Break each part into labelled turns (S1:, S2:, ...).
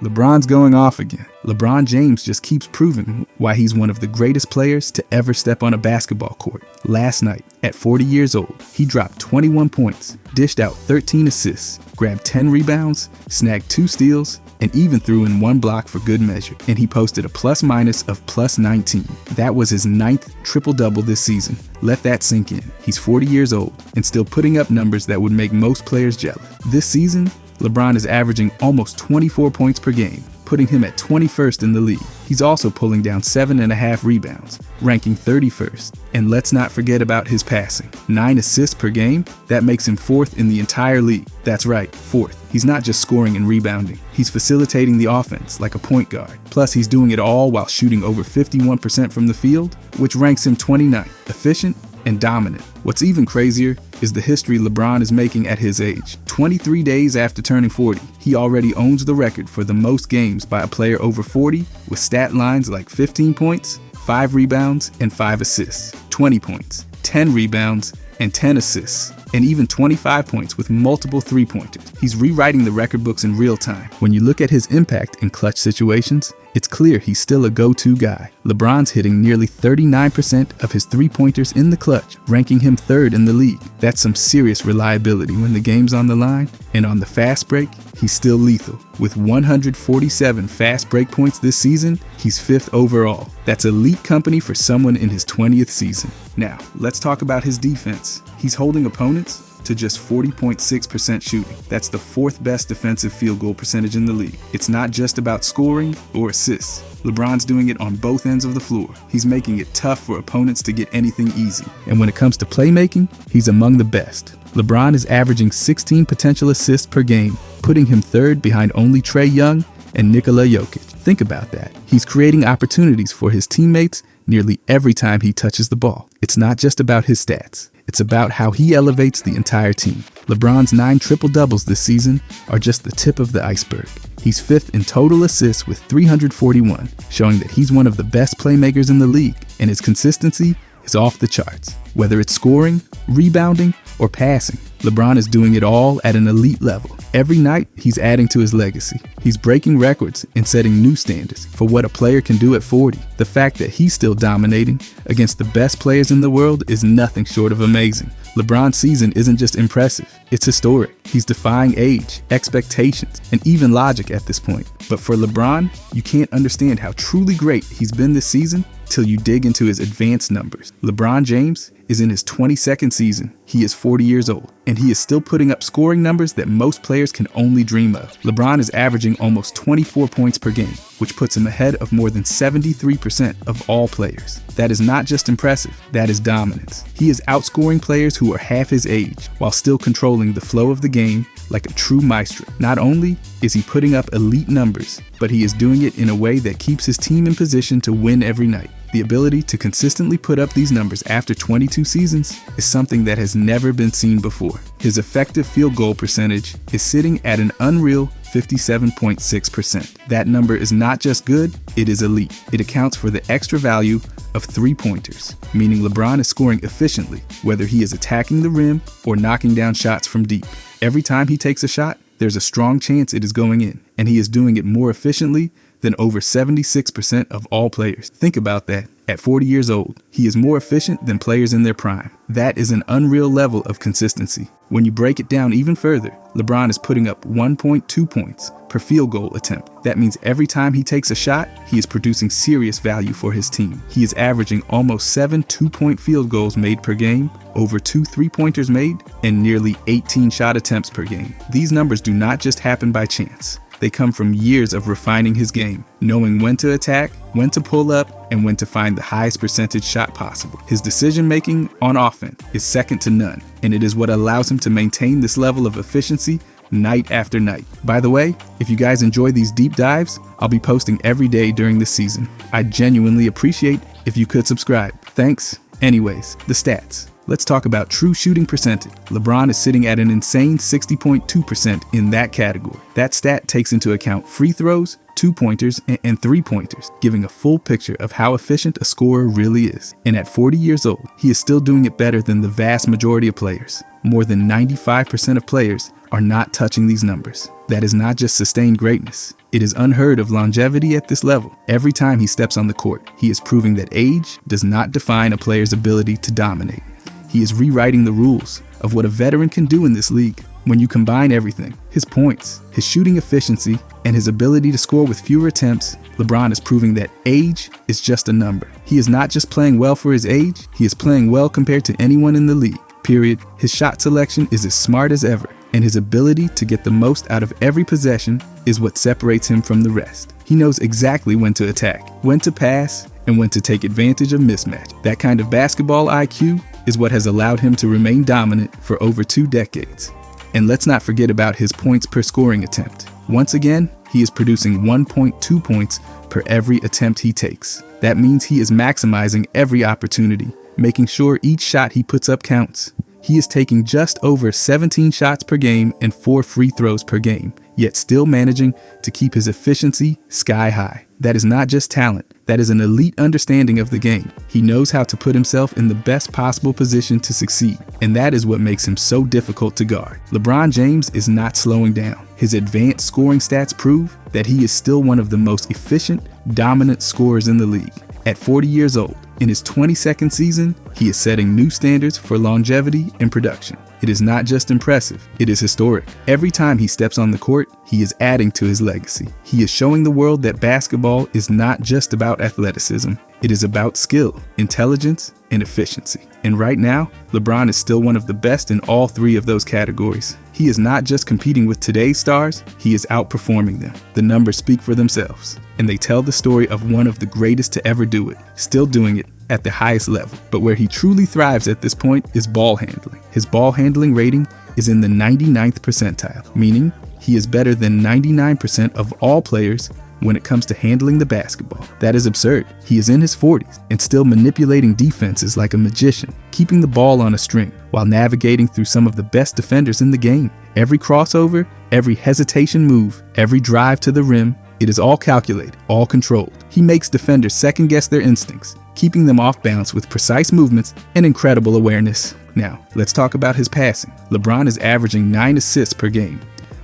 S1: LeBron's going off again. LeBron James just keeps proving why he's one of the greatest players to ever step on a basketball court. Last night, at 40 years old, he dropped 21 points, dished out 13 assists, grabbed 10 rebounds, snagged 2 steals, and even threw in 1 block for good measure. And he posted a plus-minus of plus 19. That was his 9th triple-double this season. Let that sink in. He's 40 years old and still putting up numbers that would make most players jealous. This season, LeBron is averaging almost 24 points per game, putting him at 21st in the league. He's also pulling down 7.5 rebounds, ranking 31st. And let's not forget about his passing. 9 assists per game, that makes him 4th in the entire league. That's right, 4th. He's not just scoring and rebounding. He's facilitating the offense like a point guard. Plus, he's doing it all while shooting over 51% from the field, which ranks him 29th. Efficient and dominant. What's even crazier is the history LeBron is making at his age. 23 days after turning 40, he already owns the record for the most games by a player over 40 with stat lines like 15 points, 5 rebounds, and 5 assists, 20 points, 10 rebounds, and 10 assists, and even 25 points with multiple three-pointers. He's rewriting the record books in real time. When you look at his impact in clutch situations, it's clear he's still a go-to guy. LeBron's hitting nearly 39% of his three-pointers in the clutch, ranking him 3rd in the league. That's some serious reliability when the game's on the line. And on the fast break, he's still lethal. With 147 fast break points this season, he's 5th overall. That's elite company for someone in his 20th season. Now, let's talk about his defense. He's holding opponents to just 40.6% shooting. That's the 4th best defensive field goal percentage in the league. It's not just about scoring or assists. LeBron's doing it on both ends of the floor. He's making it tough for opponents to get anything easy. And when it comes to playmaking, he's among the best. LeBron is averaging 16 potential assists per game, putting him 3rd behind only Trae Young and Nikola Jokic. Think about that. He's creating opportunities for his teammates nearly every time he touches the ball. It's not just about his stats. It's about how he elevates the entire team. LeBron's 9 triple-doubles this season are just the tip of the iceberg. He's 5th in total assists with 341, showing that he's one of the best playmakers in the league, and his consistency is off the charts. Whether it's scoring, rebounding, or passing, LeBron is doing it all at an elite level. Every night, he's adding to his legacy. He's breaking records and setting new standards for what a player can do at 40. The fact that he's still dominating against the best players in the world is nothing short of amazing. LeBron's season isn't just impressive, it's historic. He's defying age, expectations, and even logic at this point. But for LeBron, you can't understand how truly great he's been this season till you dig into his advanced numbers. LeBron James is in his 22nd season. He is 40 years old, and he is still putting up scoring numbers that most players can only dream of. LeBron is averaging almost 24 points per game, which puts him ahead of more than 73% of all players. That is not just impressive, that is dominance. He is outscoring players who are half his age, while still controlling the flow of the game like a true maestro. Not only is he putting up elite numbers, but he is doing it in a way that keeps his team in position to win every night. The ability to consistently put up these numbers after 22 seasons is something that has never been seen before. His effective field goal percentage is sitting at an unreal 57.6%. That number is not just good, it is elite. It accounts for the extra value of three-pointers, meaning LeBron is scoring efficiently, whether he is attacking the rim or knocking down shots from deep. Every time he takes a shot, there's a strong chance it is going in, and he is doing it more efficiently than over 76% of all players. Think about that. At 40 years old, he is more efficient than players in their prime. That is an unreal level of consistency. When you break it down even further, LeBron is putting up 1.2 points per field goal attempt. That means every time he takes a shot, he is producing serious value for his team. He is averaging almost 7 two-point field goals made per game, over 2 three-pointers made, and nearly 18 shot attempts per game. These numbers do not just happen by chance. They come from years of refining his game, knowing when to attack, when to pull up, and when to find the highest percentage shot possible. His decision-making on offense is second to none, and it is what allows him to maintain this level of efficiency night after night. By the way, if you guys enjoy these deep dives, I'll be posting every day during this season. I'd genuinely appreciate if you could subscribe. Thanks. Anyways, the stats. Let's talk about true shooting percentage. LeBron is sitting at an insane 60.2% in that category. That stat takes into account free throws, two-pointers, and three-pointers, giving a full picture of how efficient a scorer really is. And at 40 years old, he is still doing it better than the vast majority of players. More than 95% of players are not touching these numbers. That is not just sustained greatness. It is unheard of longevity at this level. Every time he steps on the court, he is proving that age does not define a player's ability to dominate. He is rewriting the rules of what a veteran can do in this league. When you combine everything, his points, his shooting efficiency, and his ability to score with fewer attempts, LeBron is proving that age is just a number. He is not just playing well for his age, he is playing well compared to anyone in the league. Period. His shot selection is as smart as ever, and his ability to get the most out of every possession is what separates him from the rest. He knows exactly when to attack, when to pass, and when to take advantage of mismatch. That kind of basketball IQ is what has allowed him to remain dominant for over 2 decades. And let's not forget about his points per scoring attempt. Once again, he is producing 1.2 points per every attempt he takes. That means he is maximizing every opportunity, making sure each shot he puts up counts. He is taking just over 17 shots per game and 4 free throws per game, yet still managing to keep his efficiency sky high. That is not just talent, that is an elite understanding of the game. He knows how to put himself in the best possible position to succeed, and that is what makes him so difficult to guard. LeBron James is not slowing down. His advanced scoring stats prove that he is still one of the most efficient, dominant scorers in the league. At 40 years old, in his 22nd season, he is setting new standards for longevity and production. It is not just impressive, it is historic. Every time he steps on the court, he is adding to his legacy. He is showing the world that basketball is not just about athleticism. It is about skill, intelligence, and efficiency. And right now, LeBron is still one of the best in all 3 of those categories. He is not just competing with today's stars, he is outperforming them. The numbers speak for themselves, and they tell the story of one of the greatest to ever do it, still doing it at the highest level. But where he truly thrives at this point is ball handling. His ball handling rating is in the 99th percentile, meaning he is better than 99% of all players when it comes to handling the basketball. That is absurd. He is in his 40s and still manipulating defenses like a magician, keeping the ball on a string while navigating through some of the best defenders in the game. Every crossover, every hesitation move, every drive to the rim, it is all calculated, all controlled. He makes defenders second guess their instincts, keeping them off balance with precise movements and incredible awareness. Now, let's talk about his passing. LeBron is averaging 9 assists per game,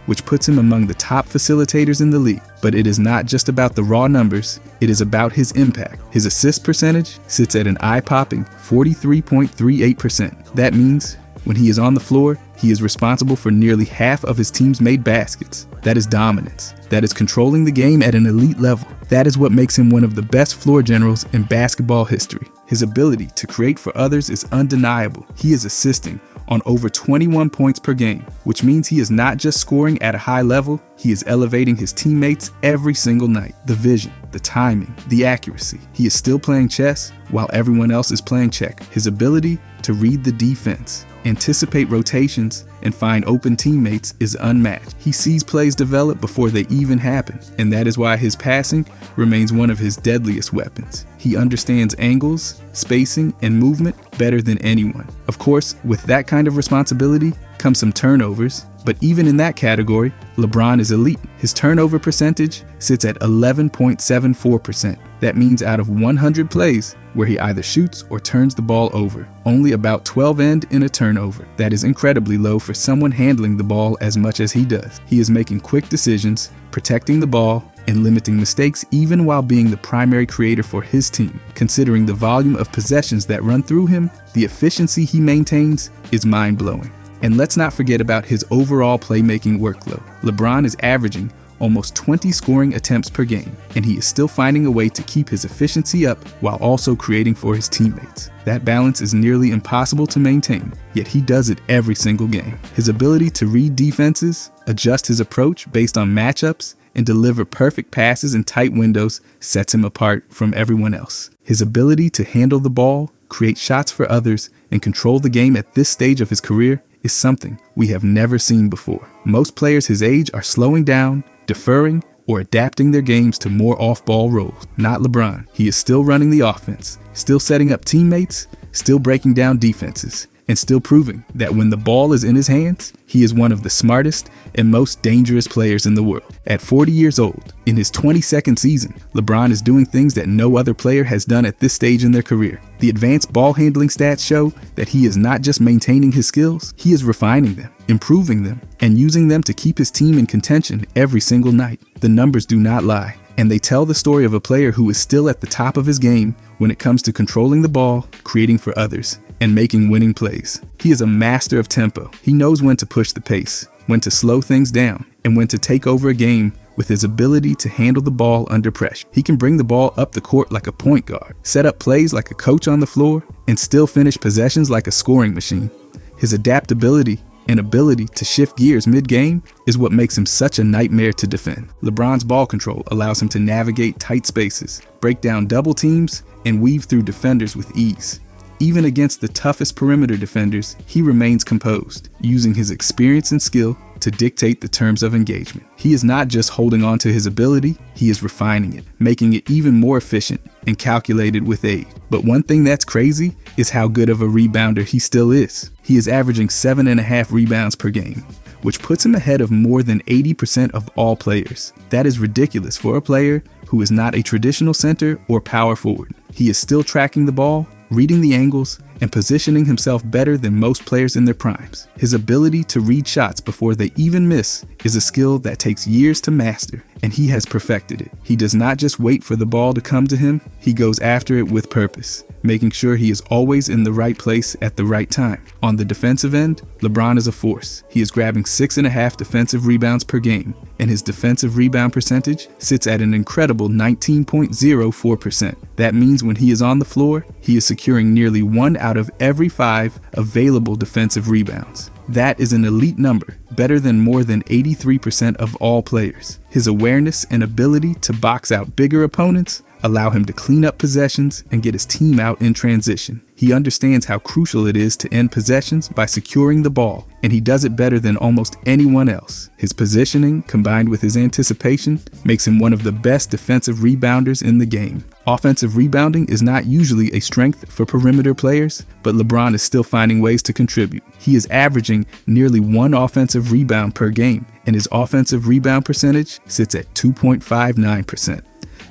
S1: which puts him among the top facilitators in the league. But it is not just about the raw numbers, it is about his impact. His assist percentage sits at an eye-popping 43.38%. That means when he is on the floor, he is responsible for nearly half of his team's made baskets. That is dominance. That is controlling the game at an elite level. That is what makes him one of the best floor generals in basketball history. His ability to create for others is undeniable. He is assisting on over 21 points per game, which means he is not just scoring at a high level, he is elevating his teammates every single night. The vision, the timing, the accuracy. He is still playing chess while everyone else is playing check. His ability to read the defense, anticipate rotations, and find open teammates is unmatched. He sees plays develop before they even happen, and that is why his passing remains one of his deadliest weapons. He understands angles, spacing, and movement better than anyone. Of course, with that kind of responsibility comes some turnovers, but even in that category, LeBron is elite. His turnover percentage sits at 11.74%. That means out of 100 plays where he either shoots or turns the ball over, only about 12 end in a turnover. That is incredibly low for someone handling the ball as much as he does. He is making quick decisions, protecting the ball, and limiting mistakes even while being the primary creator for his team. Considering the volume of possessions that run through him, the efficiency he maintains is mind-blowing. And let's not forget about his overall playmaking workload. LeBron is averaging almost 20 scoring attempts per game, and he is still finding a way to keep his efficiency up while also creating for his teammates. That balance is nearly impossible to maintain, yet he does it every single game. His ability to read defenses, adjust his approach based on matchups, and deliver perfect passes in tight windows sets him apart from everyone else. His ability to handle the ball, create shots for others, and control the game at this stage of his career is something we have never seen before. Most players his age are slowing down, deferring, or adapting their games to more off-ball roles. Not LeBron. He is still running the offense, still setting up teammates, still breaking down defenses, and still proving that when the ball is in his hands, he is one of the smartest and most dangerous players in the world. At 40 years old, in his 22nd season, LeBron is doing things that no other player has done at this stage in their career. The advanced ball handling stats show that he is not just maintaining his skills, he is refining them, improving them, and using them to keep his team in contention every single night. The numbers do not lie, and they tell the story of a player who is still at the top of his game when it comes to controlling the ball, creating for others, and making winning plays. He is a master of tempo. He knows when to push the pace, when to slow things down, and when to take over a game with his ability to handle the ball under pressure. He can bring the ball up the court like a point guard, set up plays like a coach on the floor, and still finish possessions like a scoring machine. His adaptability and ability to shift gears mid-game is what makes him such a nightmare to defend. LeBron's ball control allows him to navigate tight spaces, break down double teams, and weave through defenders with ease. Even against the toughest perimeter defenders, he remains composed, using his experience and skill to dictate the terms of engagement. He is not just holding on to his ability, he is refining it, making it even more efficient and calculated with aid. But one thing that's crazy is how good of a rebounder he still is. He is averaging 7.5 rebounds per game, which puts him ahead of more than 80% of all players. That is ridiculous for a player who is not a traditional center or power forward. He is still tracking the ball, reading the angles, and positioning himself better than most players in their primes. His ability to read shots before they even miss is a skill that takes years to master, and he has perfected it. He does not just wait for the ball to come to him, he goes after it with purpose, making sure he is always in the right place at the right time. On the defensive end, LeBron is a force. He is grabbing 6.5 defensive rebounds per game, and his defensive rebound percentage sits at an incredible 19.04%. That means when he is on the floor, he is securing nearly 1 out of every 5 available defensive rebounds. That is an elite number, better than more than 83% of all players. His awareness and ability to box out bigger opponents allow him to clean up possessions and get his team out in transition. He understands how crucial it is to end possessions by securing the ball, and he does it better than almost anyone else. His positioning, combined with his anticipation, makes him one of the best defensive rebounders in the game. Offensive rebounding is not usually a strength for perimeter players, but LeBron is still finding ways to contribute. He is averaging nearly 1 offensive rebound per game, and his offensive rebound percentage sits at 2.59%.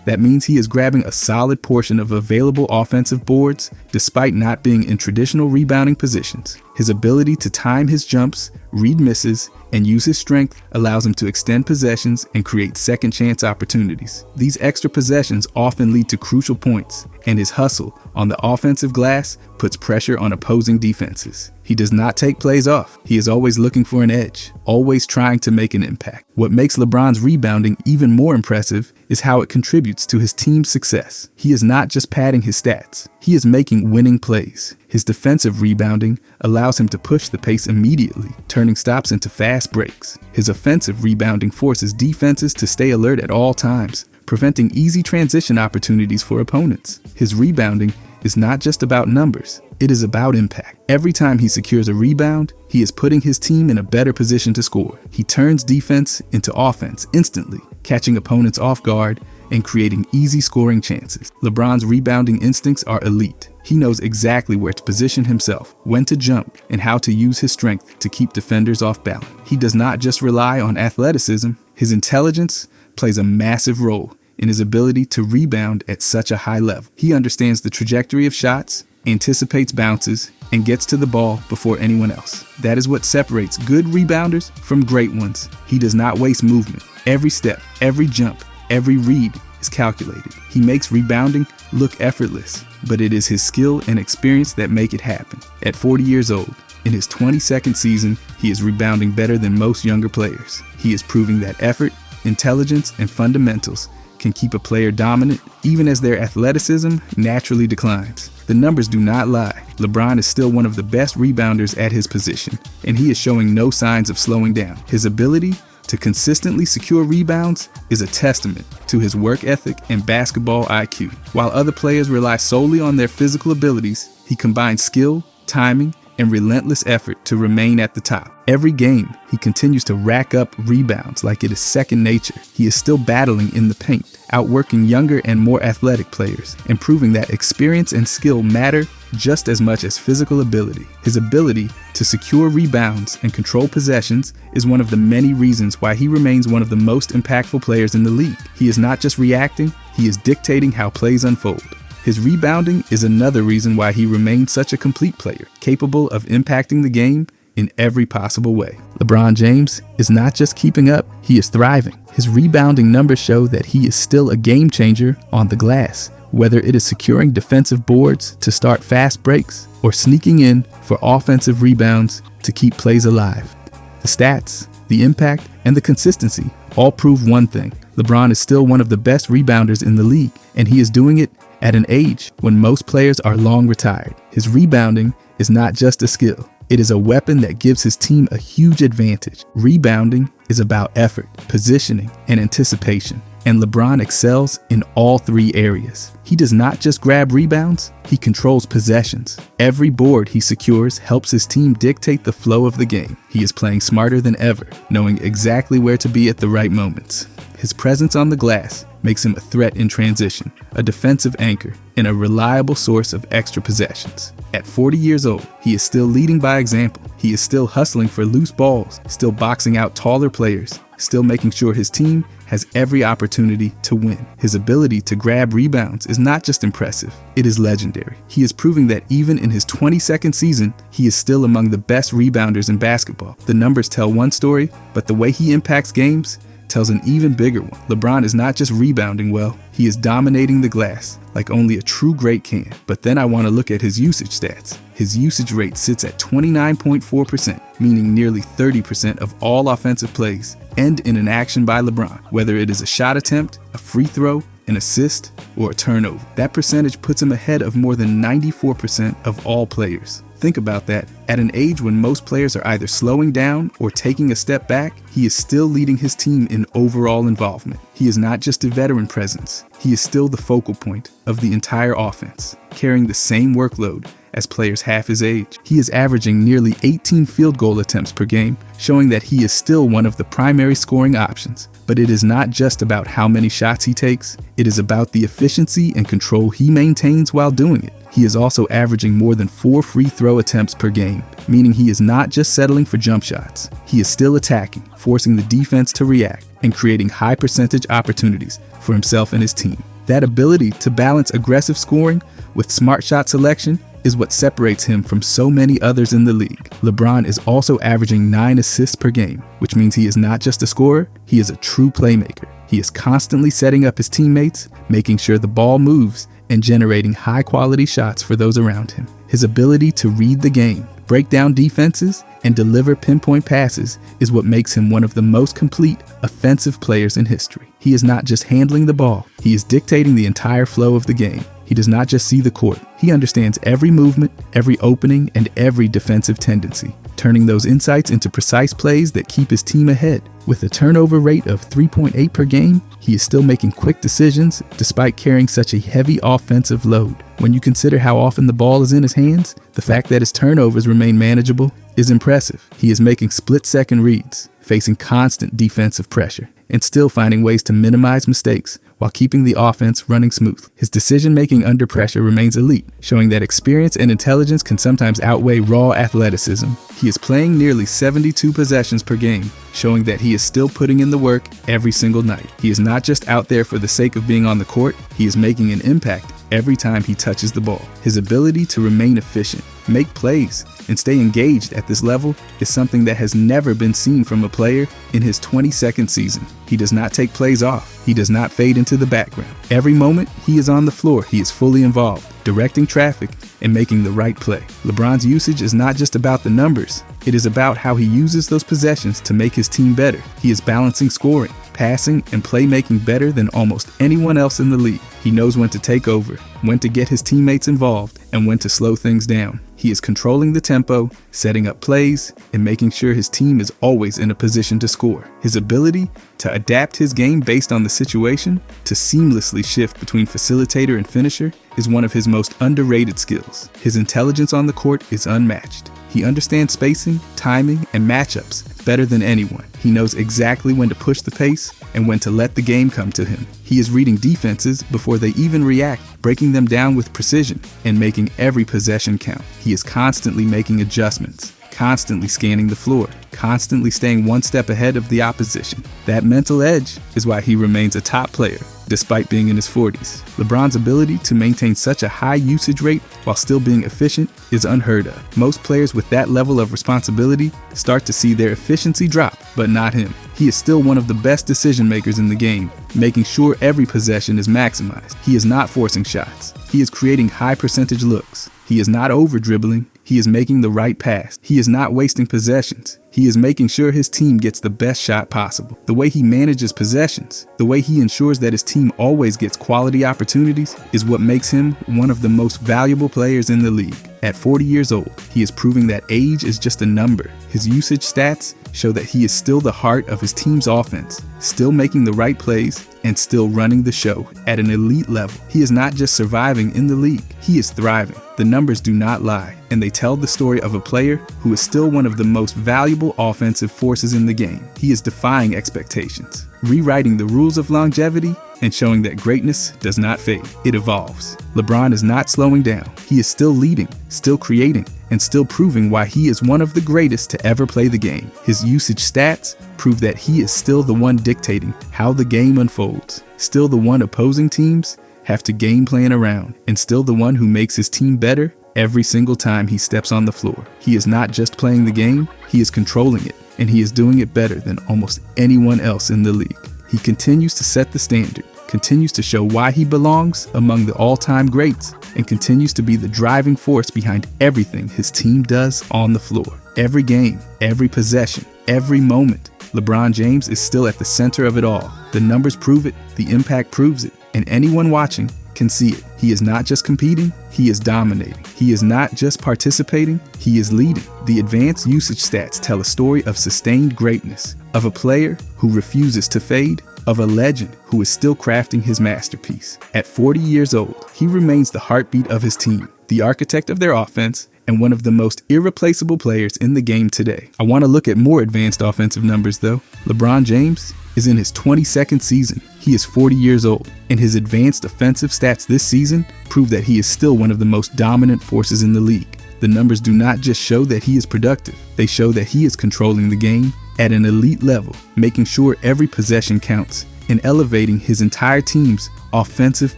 S1: That means he is grabbing a solid portion of available offensive boards despite not being in traditional rebounding positions. His ability to time his jumps, read misses, and use his strength allows him to extend possessions and create second chance opportunities. These extra possessions often lead to crucial points, and his hustle on the offensive glass puts pressure on opposing defenses. He does not take plays off. He is always looking for an edge, always trying to make an impact. What makes LeBron's rebounding even more impressive is how it contributes to his team's success. He is not just padding his stats, he is making winning plays. His defensive rebounding allows him to push the pace immediately, turning stops into fast breaks. His offensive rebounding forces defenses to stay alert at all times, preventing easy transition opportunities for opponents. His rebounding is not just about numbers, it is about impact. Every time he secures a rebound, he is putting his team in a better position to score. He turns defense into offense instantly, catching opponents off guard and creating easy scoring chances. LeBron's rebounding instincts are elite. He knows exactly where to position himself, when to jump, and how to use his strength to keep defenders off balance. He does not just rely on athleticism. His intelligence plays a massive role in his ability to rebound at such a high level. He understands the trajectory of shots, anticipates bounces, and gets to the ball before anyone else. That is what separates good rebounders from great ones. He does not waste movement. Every step, every jump, every read is calculated. He makes rebounding look effortless, but it is his skill and experience that make it happen. At 40 years old, in his 22nd season, he is rebounding better than most younger players. He is proving that effort, intelligence, and fundamentals can keep a player dominant even as their athleticism naturally declines. The numbers do not lie. LeBron is still one of the best rebounders at his position, and he is showing no signs of slowing down. His ability to consistently secure rebounds is a testament to his work ethic and basketball IQ. While other players rely solely on their physical abilities, he combines skill, timing, and relentless effort to remain at the top. Every game, he continues to rack up rebounds like it is second nature. He is still battling in the paint, outworking younger and more athletic players, and proving that experience and skill matter just as much as physical ability. His ability to secure rebounds and control possessions is one of the many reasons why he remains one of the most impactful players in the league. He is not just reacting, he is dictating how plays unfold. His rebounding is another reason why he remains such a complete player, capable of impacting the game in every possible way. LeBron James is not just keeping up, he is thriving. His rebounding numbers show that he is still a game changer on the glass, whether it is securing defensive boards to start fast breaks or sneaking in for offensive rebounds to keep plays alive. The stats, the impact, and the consistency all prove one thing. LeBron is still one of the best rebounders in the league, and he is doing it at an age when most players are long retired. His rebounding is not just a skill. It is a weapon that gives his team a huge advantage. Rebounding is about effort, positioning, and anticipation, and LeBron excels in all three areas. He does not just grab rebounds, he controls possessions. Every board he secures helps his team dictate the flow of the game. He is playing smarter than ever, knowing exactly where to be at the right moments. His presence on the glass makes him a threat in transition, a defensive anchor, and a reliable source of extra possessions. At 40 years old, he is still leading by example. He is still hustling for loose balls, still boxing out taller players, still making sure his team has every opportunity to win. His ability to grab rebounds is not just impressive, it is legendary. He is proving that even in his 22nd season, he is still among the best rebounders in basketball. The numbers tell one story, but the way he impacts games tells an even bigger one. LeBron is not just rebounding well, he is dominating the glass like only a true great can. But then I want to look at his usage stats. His usage rate sits at 29.4%, meaning nearly 30% of all offensive plays end in an action by LeBron, whether it is a shot attempt, a free throw, an assist, or a turnover. That percentage puts him ahead of more than 94% of all players. Think about that. At an age when most players are either slowing down or taking a step back, he is still leading his team in overall involvement. He is not just a veteran presence, he is still the focal point of the entire offense, carrying the same workload as players half his age. He is averaging nearly 18 field goal attempts per game, showing that he is still one of the primary scoring options. But it is not just about how many shots he takes, it is about the efficiency and control he maintains while doing it. He is also averaging more than 4 free throw attempts per game, meaning he is not just settling for jump shots. He is still attacking, forcing the defense to react, and creating high percentage opportunities for himself and his team. That ability to balance aggressive scoring with smart shot selection is what separates him from so many others in the league. LeBron is also averaging 9 assists per game, which means he is not just a scorer, he is a true playmaker. He is constantly setting up his teammates, making sure the ball moves, and generating high-quality shots for those around him. His ability to read the game, break down defenses, and deliver pinpoint passes is what makes him one of the most complete offensive players in history. He is not just handling the ball, he is dictating the entire flow of the game. He does not just see the court, he understands every movement, every opening, and every defensive tendency, turning those insights into precise plays that keep his team ahead. With a turnover rate of 3.8 per game, he is still making quick decisions despite carrying such a heavy offensive load. When you consider how often the ball is in his hands, the fact that his turnovers remain manageable is impressive. He is making split-second reads, facing constant defensive pressure, and still finding ways to minimize mistakes while keeping the offense running smooth. His decision-making under pressure remains elite, showing that experience and intelligence can sometimes outweigh raw athleticism. He is playing nearly 72 possessions per game, showing that he is still putting in the work every single night. He is not just out there for the sake of being on the court, he is making an impact every time he touches the ball. His ability to remain efficient, make plays, and stay engaged at this level is something that has never been seen from a player in his 22nd season. He does not take plays off. He does not fade into the background. Every moment he is on the floor, he is fully involved, directing traffic and making the right play. LeBron's usage is not just about the numbers. It is about how he uses those possessions to make his team better. He is balancing scoring, passing, and playmaking better than almost anyone else in the league. He knows when to take over, when to get his teammates involved, and when to slow things down. He is controlling the tempo, setting up plays, and making sure his team is always in a position to score. His ability to adapt his game based on the situation, to seamlessly shift between facilitator and finisher, is one of his most underrated skills. His intelligence on the court is unmatched. He He understands spacing, timing, and matchups better than anyone. He knows exactly when to push the pace and when to let the game come to him. He is reading defenses before they even react, breaking them down with precision and making every possession count. He is constantly making adjustments, constantly scanning the floor, constantly staying one step ahead of the opposition. That mental edge is why he remains a top player, despite being in his 40s. LeBron's ability to maintain such a high usage rate while still being efficient is unheard of. Most players with that level of responsibility start to see their efficiency drop, but not him. He is still one of the best decision makers in the game, making sure every possession is maximized. He is not forcing shots. He is creating high percentage looks. He is not over dribbling. He is making the right pass. He is not wasting possessions. He is making sure his team gets the best shot possible. The way he manages possessions, the way he ensures that his team always gets quality opportunities is what makes him one of the most valuable players in the league. At 40 years old, he is proving that age is just a number. His usage stats show that he is still the heart of his team's offense, still making the right plays, and still running the show at an elite level. He is not just surviving in the league, he is thriving. The numbers do not lie, and they tell the story of a player who is still one of the most valuable offensive forces in the game. He is defying expectations, rewriting the rules of longevity, and showing that greatness does not fade, it evolves. LeBron is not slowing down. He is still leading, still creating, and still proving why he is one of the greatest to ever play the game. His usage stats prove that he is still the one dictating how the game unfolds, still the one opposing teams have to game plan around, and still the one who makes his team better every single time he steps on the floor. He is not just playing the game, he is controlling it, and he is doing it better than almost anyone else in the league. He continues to set the standard, continues to show why he belongs among the all-time greats, and continues to be the driving force behind everything his team does on the floor. Every game, every possession, every moment, LeBron James is still at the center of it all. The numbers prove it, the impact proves it, and anyone watching can see it. He is not just competing, he is dominating. He is not just participating, he is leading. The advanced usage stats tell a story of sustained greatness, of a player who refuses to fade, of a legend who is still crafting his masterpiece. At 40 years old, he remains the heartbeat of his team, the architect of their offense, and one of the most irreplaceable players in the game today. I want to look at more advanced offensive numbers though. LeBron James is in his 22nd season. He is 40 years old, and his advanced offensive stats this season prove that he is still one of the most dominant forces in the league. The numbers do not just show that he is productive, they show that he is controlling the game at an elite level, making sure every possession counts, and elevating his entire team's offensive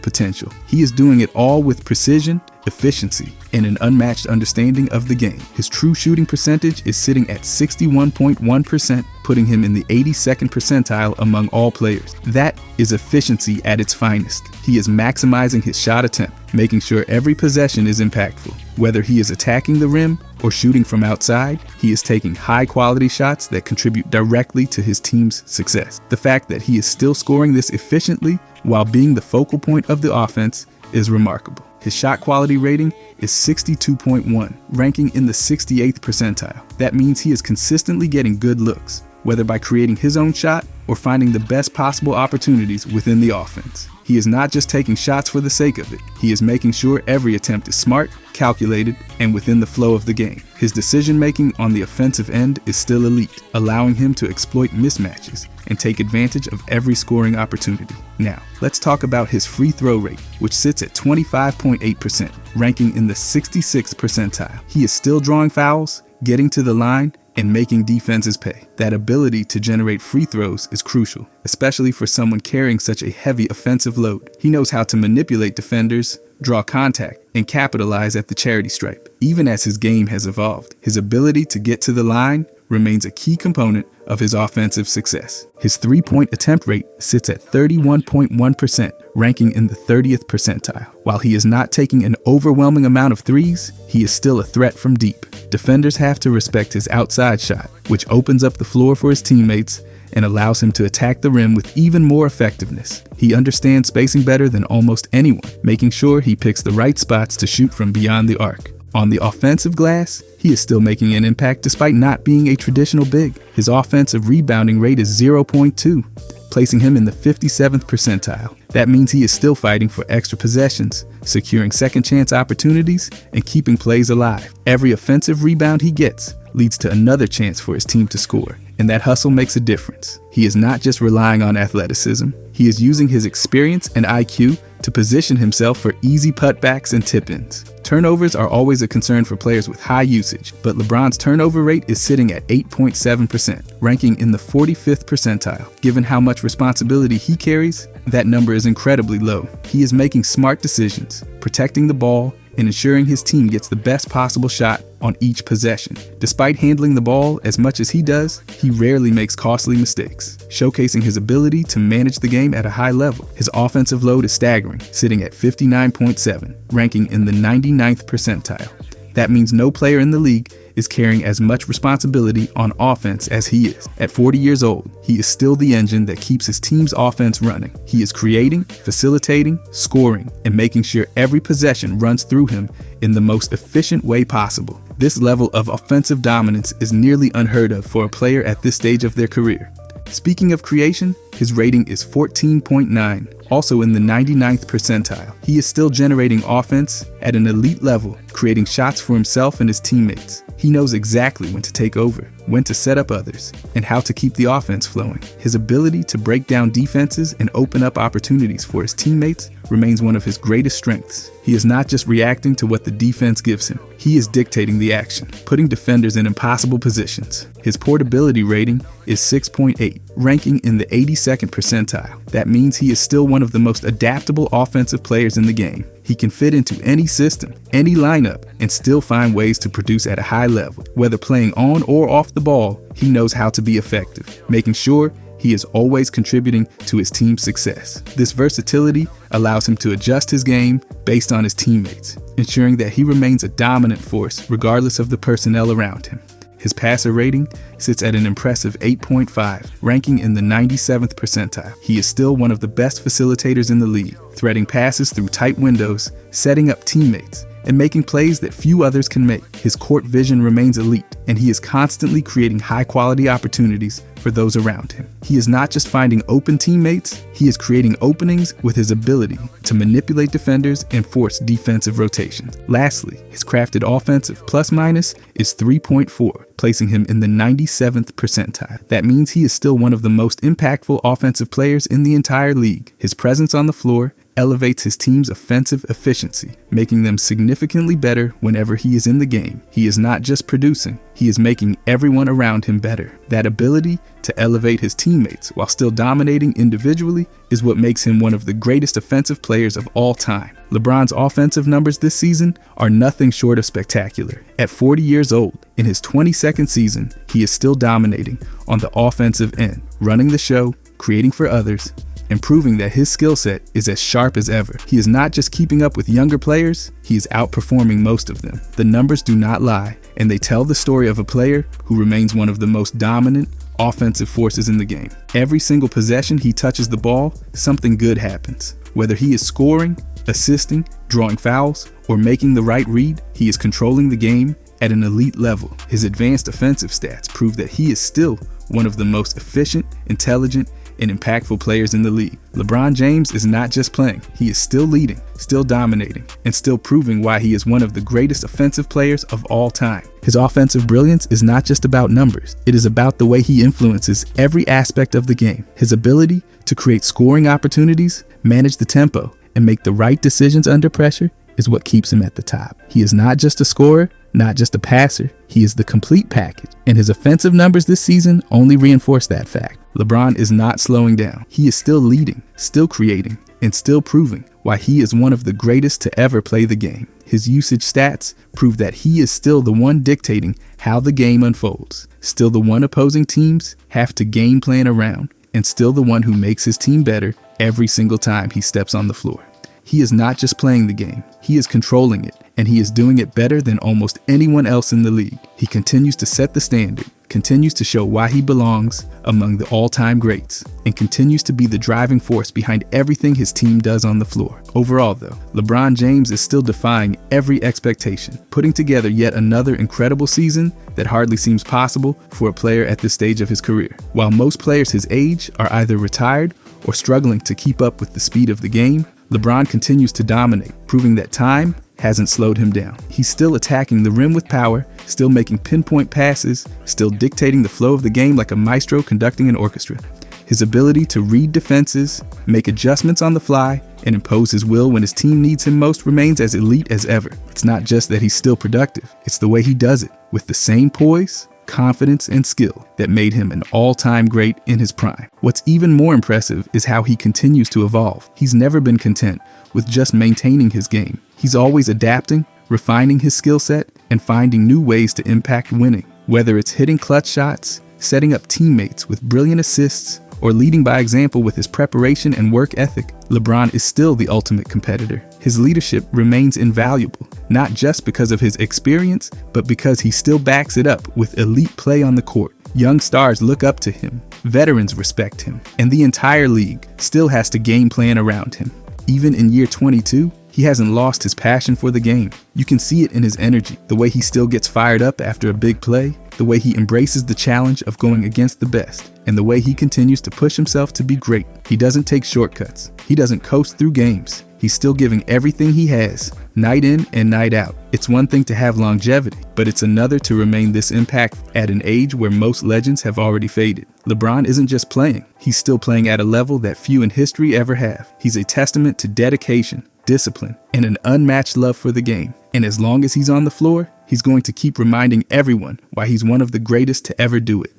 S1: potential. He is doing it all with precision, efficiency, and an unmatched understanding of the game. His true shooting percentage is sitting at 61.1%, putting him in the 82nd percentile among all players. That is efficiency at its finest. He is maximizing his shot attempt, making sure every possession is impactful. Whether he is attacking the rim or shooting from outside, he is taking high-quality shots that contribute directly to his team's success. The fact that he is still scoring this efficiently while being the focal point of the offense is remarkable. His shot quality rating is 62.1, ranking in the 68th percentile. That means he is consistently getting good looks, whether by creating his own shot or finding the best possible opportunities within the offense. He is not just taking shots for the sake of it. He is making sure every attempt is smart, calculated, and within the flow of the game. His decision-making on the offensive end is still elite, allowing him to exploit mismatches and take advantage of every scoring opportunity. Now, let's talk about his free throw rate, which sits at 25.8%, ranking in the 66th percentile. He is still drawing fouls, getting to the line, and making defenses pay. That ability to generate free throws is crucial, especially for someone carrying such a heavy offensive load. He knows how to manipulate defenders, draw contact, and capitalize at the charity stripe. Even as his game has evolved, his ability to get to the line remains a key component of his offensive success. His three-point attempt rate sits at 31.1%, ranking in the 30th percentile. While he is not taking an overwhelming amount of threes, he is still a threat from deep. Defenders have to respect his outside shot, which opens up the floor for his teammates and allows him to attack the rim with even more effectiveness. He understands spacing better than almost anyone, making sure he picks the right spots to shoot from beyond the arc. On the offensive glass, he is still making an impact despite not being a traditional big. His offensive rebounding rate is 0.2, placing him in the 57th percentile. That means he is still fighting for extra possessions, securing second chance opportunities, and keeping plays alive. Every offensive rebound he gets leads to another chance for his team to score, and that hustle makes a difference. He is not just relying on athleticism, he is using his experience and IQ to position himself for easy putbacks and tip-ins. Turnovers are always a concern for players with high usage, but LeBron's turnover rate is sitting at 8.7%, ranking in the 45th percentile. Given how much responsibility he carries, that number is incredibly low. He is making smart decisions, protecting the ball, and ensuring his team gets the best possible shot on each possession. Despite handling the ball as much as he does, he rarely makes costly mistakes, showcasing his ability to manage the game at a high level. His offensive load is staggering, sitting at 59.7, ranking in the 99th percentile. That means no player in the league is carrying as much responsibility on offense as he is. At 40 years old, he is still the engine that keeps his team's offense running. He is creating, facilitating, scoring, and making sure every possession runs through him in the most efficient way possible. This level of offensive dominance is nearly unheard of for a player at this stage of their career. Speaking of creation, his rating is 14.9, also in the 99th percentile. He is still generating offense at an elite level, creating shots for himself and his teammates. He knows exactly when to take over, when to set up others, and how to keep the offense flowing. His ability to break down defenses and open up opportunities for his teammates remains one of his greatest strengths. He is not just reacting to what the defense gives him. He is dictating the action, putting defenders in impossible positions. His portability rating is 6.8, ranking in the 82nd percentile. That means he is still one of the most adaptable offensive players in the game. He can fit into any system, any lineup, and still find ways to produce at a high level. Whether playing on or off the ball, he knows how to be effective, making sure he is always contributing to his team's success. This versatility allows him to adjust his game based on his teammates, ensuring that he remains a dominant force regardless of the personnel around him. His passer rating sits at an impressive 8.5, ranking in the 97th percentile. He is still one of the best facilitators in the league, threading passes through tight windows, setting up teammates, and making plays that few others can make. His court vision remains elite, and he is constantly creating high-quality opportunities for those around him. He is not just finding open teammates, he is creating openings with his ability to manipulate defenders and force defensive rotations. Lastly, his crafted offensive plus-minus is 3.4, placing him in the 97th percentile. That means he is still one of the most impactful offensive players in the entire league. His presence on the floor elevates his team's offensive efficiency, making them significantly better whenever he is in the game. He is not just producing, he is making everyone around him better. That ability to elevate his teammates while still dominating individually is what makes him one of the greatest offensive players of all time. LeBron's offensive numbers this season are nothing short of spectacular. At 40 years old, in his 22nd season, he is still dominating on the offensive end, running the show, creating for others, and proving that his skill set is as sharp as ever. He is not just keeping up with younger players, he is outperforming most of them. The numbers do not lie, and they tell the story of a player who remains one of the most dominant offensive forces in the game. Every single possession he touches the ball, something good happens. Whether he is scoring, assisting, drawing fouls, or making the right read, he is controlling the game at an elite level. His advanced offensive stats prove that he is still one of the most efficient, intelligent, and impactful players in the league. LeBron James is not just playing, he is still leading, still dominating, and still proving why he is one of the greatest offensive players of all time. His offensive brilliance is not just about numbers, it is about the way he influences every aspect of the game. His ability to create scoring opportunities, manage the tempo, and make the right decisions under pressure is what keeps him at the top. He is not just a scorer, not just a passer, he is the complete package, and his offensive numbers this season only reinforce that fact. LeBron is not slowing down. He is still leading, still creating, and still proving why he is one of the greatest to ever play the game. His usage stats prove that he is still the one dictating how the game unfolds, still the one opposing teams have to game plan around, and still the one who makes his team better every single time he steps on the floor. He is not just playing the game, he is controlling it, and he is doing it better than almost anyone else in the league. He continues to set the standard, continues to show why he belongs among the all-time greats and continues to be the driving force behind everything his team does on the floor. Overall, though, LeBron James is still defying every expectation, putting together yet another incredible season that hardly seems possible for a player at this stage of his career. While most players his age are either retired or struggling to keep up with the speed of the game, LeBron continues to dominate, proving that time hasn't slowed him down. He's still attacking the rim with power, still making pinpoint passes, still dictating the flow of the game like a maestro conducting an orchestra. His ability to read defenses, make adjustments on the fly, and impose his will when his team needs him most remains as elite as ever. It's not just that he's still productive, it's the way he does it, with the same poise, confidence, and skill that made him an all-time great in his prime. What's even more impressive is how he continues to evolve. He's never been content with just maintaining his game. He's always adapting, refining his skill set, and finding new ways to impact winning. Whether it's hitting clutch shots, setting up teammates with brilliant assists, or leading by example with his preparation and work ethic, LeBron is still the ultimate competitor. His leadership remains invaluable, not just because of his experience, but because he still backs it up with elite play on the court. Young stars look up to him, veterans respect him, and the entire league still has to game plan around him. Even in year 22, he hasn't lost his passion for the game. You can see it in his energy, the way he still gets fired up after a big play, the way he embraces the challenge of going against the best, and the way he continues to push himself to be great. He doesn't take shortcuts. He doesn't coast through games. He's still giving everything he has, night in and night out. It's one thing to have longevity, but it's another to remain this impact at an age where most legends have already faded. LeBron isn't just playing, he's still playing at a level that few in history ever have. He's a testament to dedication, discipline, and an unmatched love for the game. And as long as he's on the floor, he's going to keep reminding everyone why he's one of the greatest to ever do it.